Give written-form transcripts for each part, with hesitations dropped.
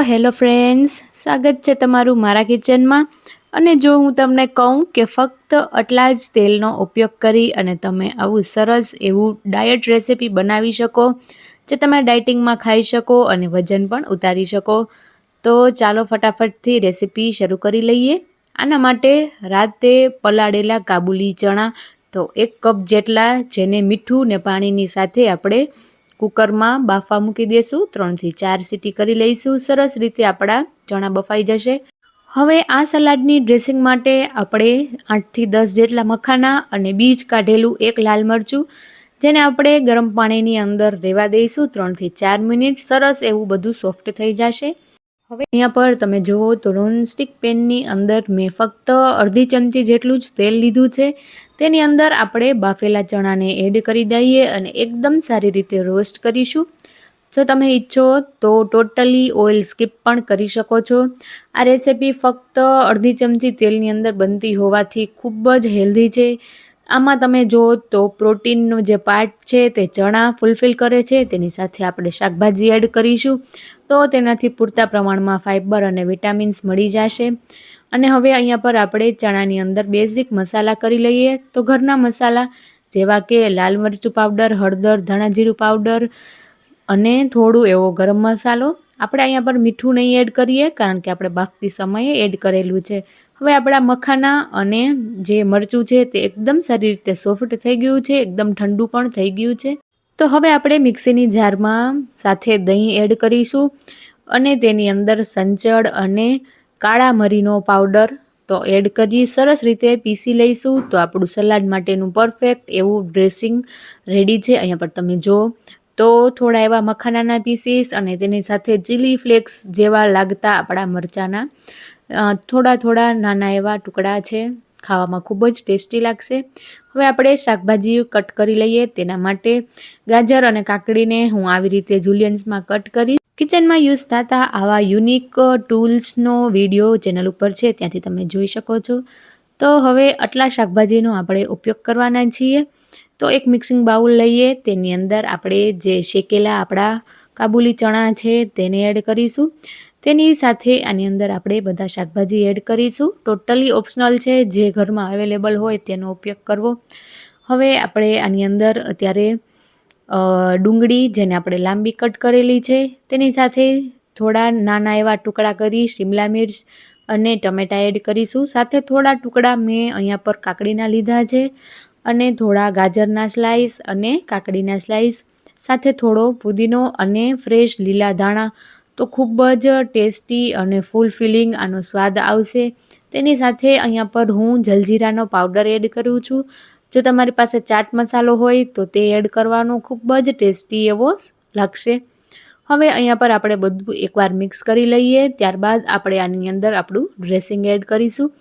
Hello friends, સ્વાગત છે તમારું મારા કિચનમાં। અને જો હું તમને કહું કે ફક્ત આટલા જ તેલનો ઉપયોગ કરી અને તમે આવું સરસ એવું ડાયટ રેસિપી બનાવી શકો, જે તમે ડાયટિંગમાં ખાઈ શકો અને વજન પણ ઉતારી શકો, તો ચાલો ફટાફટથી રેસિપી શરૂ કરી લઈએ। આના માટે રાતે પલાળેલા કાબુલી ચણા, તો 1 કપ જેટલા, જેને મીઠું ને પાણીની સાથે આપણે કુકરમાં બાફવા મૂકી દઈશું। 3 થી 4 સીટી કરી લઈશું। સરસ રીતે આપણા ચણા બફાઈ જશે। હવે આ સલાડની ડ્રેસિંગ માટે આપણે 8 થી 10 જેટલા મખાના અને બીજ કાઢેલું 1 લાલ મરચું, જેને આપણે ગરમ પાણીની અંદર રહેવા દઈશું 3 થી 4 મિનિટ। સરસ એવું બધું સોફ્ટ થઈ જશે। હવે અહીંયા પર તમે જુઓ તો નોનસ્ટિક પેનની અંદર મેં ફક્ત અડધી ચમચી જેટલું જ તેલ લીધું છે। તેની અંદર આપણે બાફેલા ચણાને એડ કરી દઈએ અને એકદમ સારી રીતે રોસ્ટ કરીશું। જો તમે ઈચ્છો તો ટોટલી ઓઇલ સ્કીપ પણ કરી શકો છો। આ રેસિપી ફક્ત અડધી ચમચી તેલની અંદર બનતી હોવાથી ખૂબ જ હેલ્ધી છે। આમાં તમે જુઓ તો પ્રોટીનનો જે પાર્ટ છે તે ચણા ફૂલફિલ કરે છે, તેની સાથે આપણે શાકભાજી એડ કરીશું, તો તેનાથી પૂરતા પ્રમાણમાં ફાઇબર અને વિટામિન્સ મળી જશે। અને હવે અહીંયા પર આપણે ચણાની અંદર બેઝિક મસાલા કરી લઈએ। તો ઘરના મસાલા જેવા કે લાલ મરચું પાવડર, હળદર, ધાણા જીરું પાવડર અને થોડું એવો ગરમ મસાલો। આપણે અહીંયા પર મીઠું નહીં એડ કરીએ, કારણ કે આપણે બાફતી સમયે એડ કરેલું છે। હવે આપણા મખાના અને જે મરચું છે તે એકદમ સારી રીતે સોફ્ટ થઈ ગયું છે, એકદમ ઠંડુ પણ થઈ ગયું છે। તો હવે આપણે મિક્સીની જારમાં સાથે દહીં એડ કરીશું અને તેની અંદર સંચળ અને કાળા મરીનો પાવડર તો એડ કરી સરસ રીતે પીસી લઈશું। તો આપણું સલાડ માટેનું પરફેક્ટ એવું ડ્રેસિંગ રેડી છે। અહીંયા પર તમે જો તો થોડા એવા મખાનાના પીસીસ અને તેની સાથે ચીલી ફ્લેક્સ જેવા લાગતા આપણા મરચાંના થોડા નાના એવા ટુકડા છે, ખાવામાં ખૂબ જ ટેસ્ટી લાગશે। હવે આપણે શાકભાજી કટ કરી લઈએ। તેના માટે ગાજર અને કાકડીને હું આવી રીતે જુલિયન્સમાં કટ કરી કિચનમાં યુઝ થતા આવા યુનિક ટૂલ્સનો વિડીયો ચેનલ ઉપર છે, ત્યાંથી તમે જોઈ શકો છો। તો હવે આટલા શાકભાજીનો આપણે ઉપયોગ કરવાના છીએ। તો એક મિક્સિંગ બાઉલ લઈએ, તેની અંદર આપણે જે શેકેલા આપણા કાબુલી ચણા છે તેને એડ કરીશું। તેની સાથે આની અંદર આપણે બધા શાકભાજી એડ કરીશું। ટોટલી ઓપ્શનલ છે, જે ઘરમાં અવેલેબલ હોય તેનો ઉપયોગ કરવો। હવે આપણે આની અંદર અત્યારે ડુંગળી, જેને આપણે લાંબી કટ કરેલી છે, તેની સાથે થોડા નાના એવા ટુકડા કરી શિમલા મિર્ચ અને ટમેટાં એડ કરીશું। સાથે થોડા ટુકડા મેં અહીંયા પર કાકડીના લીધા છે અને થોડા ગાજરના સ્લાઈસ અને કાકડીના સ્લાઈસ, સાથે થોડો પુદીનો અને ફ્રેશ લીલા ધાણા, તો ખૂબ જ ટેસ્ટી અને ફૂલફિલિંગ આનો સ્વાદ આવશે। તેની સાથે અહીંયા પર હું જલજીરાનો પાવડર એડ કરું છું। જો તમારી પાસે ચાટ મસાલો હોય તો તે એડ કરવાનો, ખૂબ જ ટેસ્ટી એવો લાગશે। હવે અહીંયા પર આપણે બધું એકવાર મિક્સ કરી લઈએ, ત્યારબાદ આપણે આની અંદર આપણું ડ્રેસિંગ એડ કરીશું।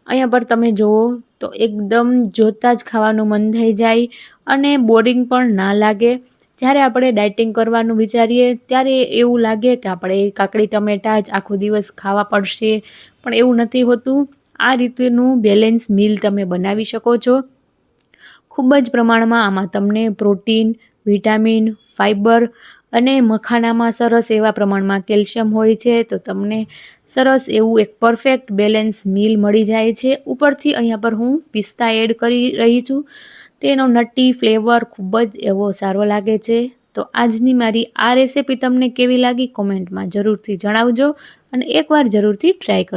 અહીંયા પર તમે જુઓ તો એકદમ જોતાં જ ખાવાનું મન થઈ જાય અને બોરિંગ પણ ના લાગે। જ્યારે આપણે ડાયટિંગ કરવાનું વિચારીએ ત્યારે એવું લાગે કે આપણે કાકડી ટમેટાં જ આખો દિવસ ખાવા પડશે, પણ એવું નથી હોતું। આ રીતનું બેલેન્સ મીલ તમે બનાવી શકો છો। ખૂબ જ પ્રમાણમાં આમાં તમને પ્રોટીન, વિટામિન, ફાઇબર અને મખાનામાં સરસ એવા પ્રમાણમાં કેલ્શિયમ હોય છે, તો તમને સરસ એવું એક પરફેક્ટ બેલેન્સ મીલ મળી જાય છે। ઉપરથી અહીંયા પર હું પિસ્તા એડ કરી રહી છું, તેનો નટી ફ્લેવર ખૂબ જ એવો સારો લાગે છે। તો આજની મારી આ રેસિપી તમને કેવી લાગી કોમેન્ટમાં જરૂરથી જણાવજો અને એકવાર જરૂરથી ટ્રાય કરજો।